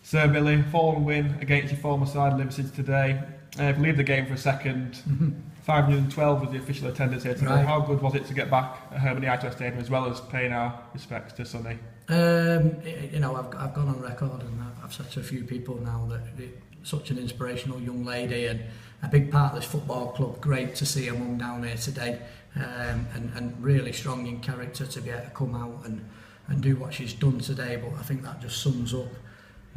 So Billy, 4-1 win against your former side, Liversedge today. If we leave the game for a second, 512 was the official attendance here today. Right. How good was it to get back at home in the ITO Stadium, as well as paying our respects to Sonny? You know, I've gone on record and I've said to a few people now that it's such an inspirational young lady and a big part of this football club. Great to see her mum down here today, and really strong in character to be able to come out and do what she's done today. But I think that just sums up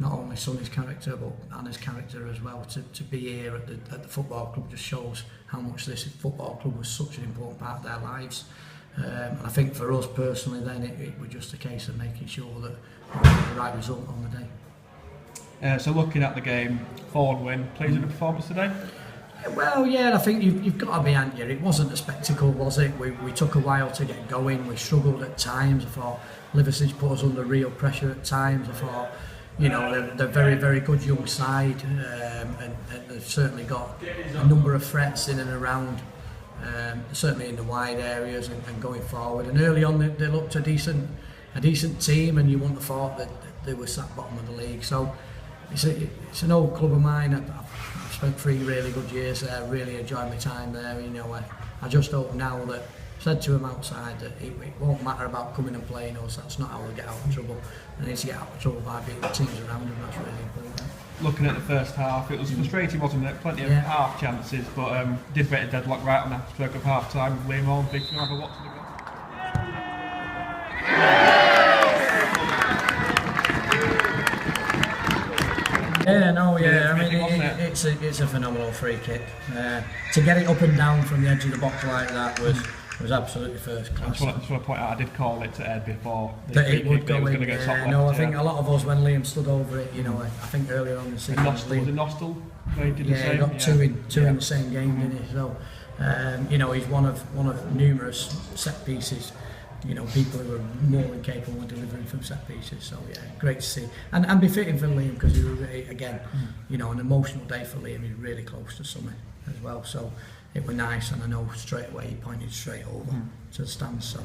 not only Sonny's character but Anna's character as well. To be here at the football club just shows how much this football club was such an important part of their lives. And I think for us personally then it was just a case of making sure that we got the right result on the day. So looking at the game, 4-1 win, pleased with the performance today? Well, yeah, I think you've got to be, aren't you? It wasn't a spectacle, was it? We took a while to get going, we struggled at times. I thought Liversedge put us under real pressure at times. I thought, you know, they're very, very good young side, and they've certainly got a number of threats in and around, certainly in the wide areas and going forward. And early on, they looked a decent team, and you wouldn't have thought that they were sat bottom of the league. So it's an old club of mine. I've spent 3 really good years there. Really enjoyed my time there. You know, I just hope now that. Said to him outside that it won't matter about coming and playing us. That's not how we get out of trouble. They need to get out of trouble by beating the teams around them. That's really important. Looking at the first half, it was frustrating, wasn't it? Plenty of half chances, but did break a deadlock right on the stroke of half time with Liam on. Big thing. Have a watch of the goal. Yeah, no, yeah. I mean, it's a phenomenal free kick. To get it up and down from the edge of the box like that was absolutely first class. I just want to point out, I did call it to Ed before that it would go in. I think a lot of us, when Liam stood over it, you know, I think earlier on in the season, was it Nostell? He did the same. He got two in the same game, didn't he? So, you know, he's one of numerous set pieces. You know, people who are more than capable of delivering from set pieces. So yeah, great to see, and be fitting for Liam because he was again, you know, an emotional day for Liam. He's really close to Summit as well. So it was nice, and I know straight away he pointed straight over to the stands. So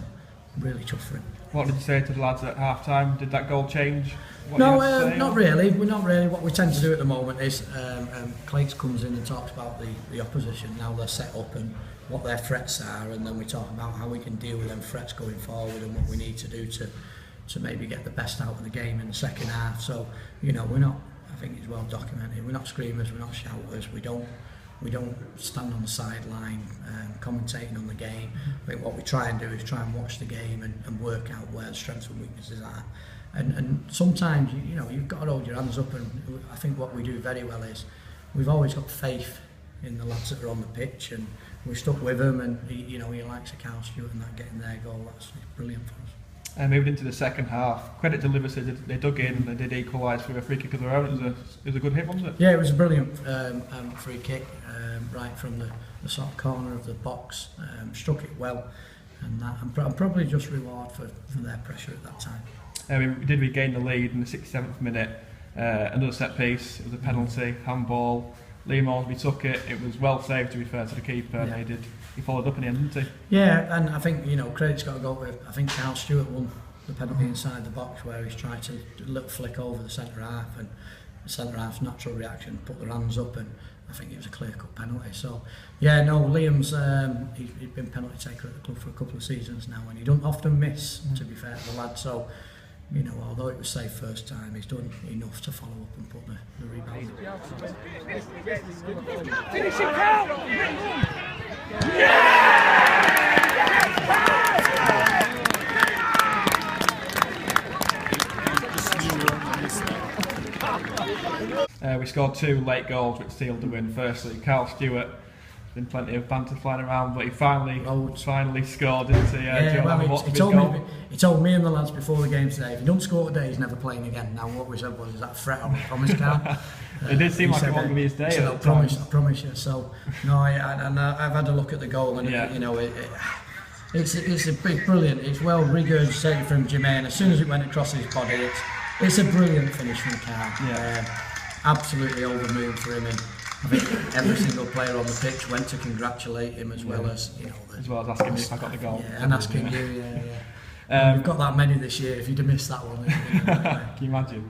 really tough for him. What did you say to the lads at half time? Did that goal change? No, not really. We're not really. What we tend to do at the moment is Clates comes in and talks about the opposition, how they're set up and what their threats are, and then we talk about how we can deal with them threats going forward and what we need to do to maybe get the best out of the game in the second half. So, you know, we're not, I think it's well documented, we're not screamers, we're not shouters, we don't stand on the sideline commentating on the game. I think what we try and do is try and watch the game and work out where the strengths and weaknesses are. And sometimes, you know, you've got to hold your hands up, and I think what we do very well is we've always got faith in the lads that are on the pitch, and we stuck with him, and he likes a Carl Stewart and that getting their goal. That's brilliant for us. And moving into the second half, credit to Liversedge, they dug in and they did equalise through a free kick of their own. It was a good hit, wasn't it? Yeah, it was a brilliant free kick, right from the sort of corner of the box. Struck it well, and that, and probably just reward for their pressure at that time. We did regain the lead in the 67th minute. Another set piece, it was a penalty, handball. Liam Ormsby took it. It was well saved, to be fair to the keeper, and he followed up in the end, didn't he? Yeah, and I think, you know, credit's got to go with, I think Carl Stewart won the penalty inside the box where he's tried to little flick over the centre half, and the centre half's natural reaction, put their hands up, and I think it was a clear-cut penalty. So, yeah, no, Liam's he's been penalty taker at the club for a couple of seasons now, and he don't often miss, to be fair to the lad. So, you know, although it was safe first time, he's done enough to follow up and put the rebound. Finish it, Carl! We scored 2 late goals which sealed the win. Firstly, Carl Stewart. Been plenty of banter flying around, but he finally scored, didn't he? He told me and the lads before the game today, if he don't score today, he's never playing again. Now what we said was, is that a threat on the promise card? It did seem like it won't be his day. I promise you. So no, I've had a look at the goal, and you know, it's brilliant. It's well regurgitated from Jermaine. As soon as it went across his body, it's a brilliant finish from Carl. Absolutely over the moon for him. And I think every single player on the pitch went to congratulate him, as well as, you know, as well as asking me if I got the goal. Yeah, and asking you, We've got that many this year. If you'd have missed that one, can you imagine?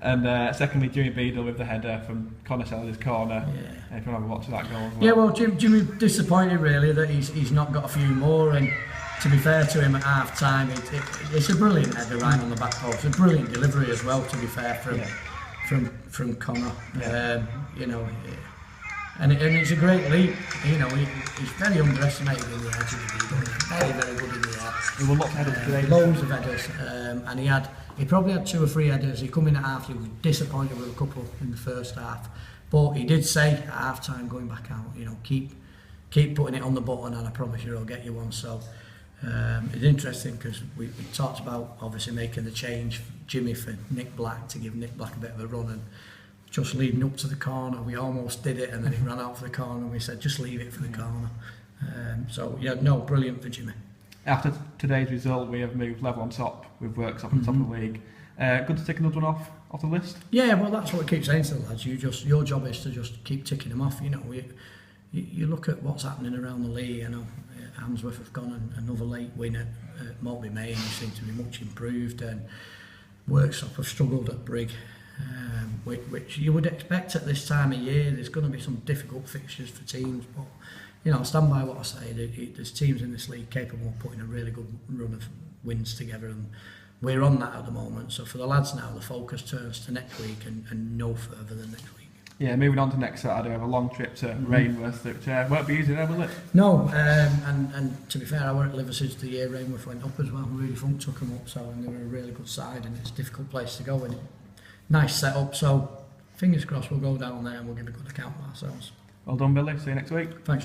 And secondly, Jimmy Beadle with the header from Connor Seller's corner. Yeah. If you want to have a watch of that goal as well. Yeah, well, Jimmy disappointed really that he's not got a few more, and to be fair to him at half time, it's a brilliant header right on the back post, a brilliant delivery as well, to be fair, from Connor. Yeah. You know, and it's a great leap. You know, he's very underestimated in the air, Jimmy Beadle. Very, very good in the air. He won lots of headers today. Loads of headers, and he probably had 2 or 3 headers. He come in at half, he was disappointed with a couple in the first half, but he did say at half time, going back out, you know, keep putting it on the button, and I promise you I'll get you one. So it's interesting because we talked about obviously making the change, Jimmy for Nick Black, to give Nick Black a bit of a run, and just leading up to the corner we almost did it, and then it ran out for the corner and we said just leave it for the corner. So yeah, no, brilliant for Jimmy. After today's result, we have moved level on top with Works up on top of the league. Good to take another one off the list? Yeah, well, that's what I keep saying to the lads. Your job is to just keep ticking them off. You know, you look at what's happening around the league. You know, Hamsworth have gone another late win at Maltby Main. They seem to be much improved, and Worksop have struggled at Brig, which you would expect at this time of year. There's going to be some difficult fixtures for teams, but you know, stand by what I say. There's teams in this league capable of putting a really good run of wins together, and we're on that at the moment. So for the lads now, the focus turns to next week and no further than next week. Yeah, moving on to next Saturday, we have a long trip to Rainworth, which won't be easy there, will it? No, and to be fair, I were at Liversedge the year Rainworth went up as well. Really Funk took them up, so and they were a really good side, and it's a difficult place to go, and nice setup. So fingers crossed we'll go down there and we'll give a good account of ourselves. Well done, Billy. See you next week. Thanks.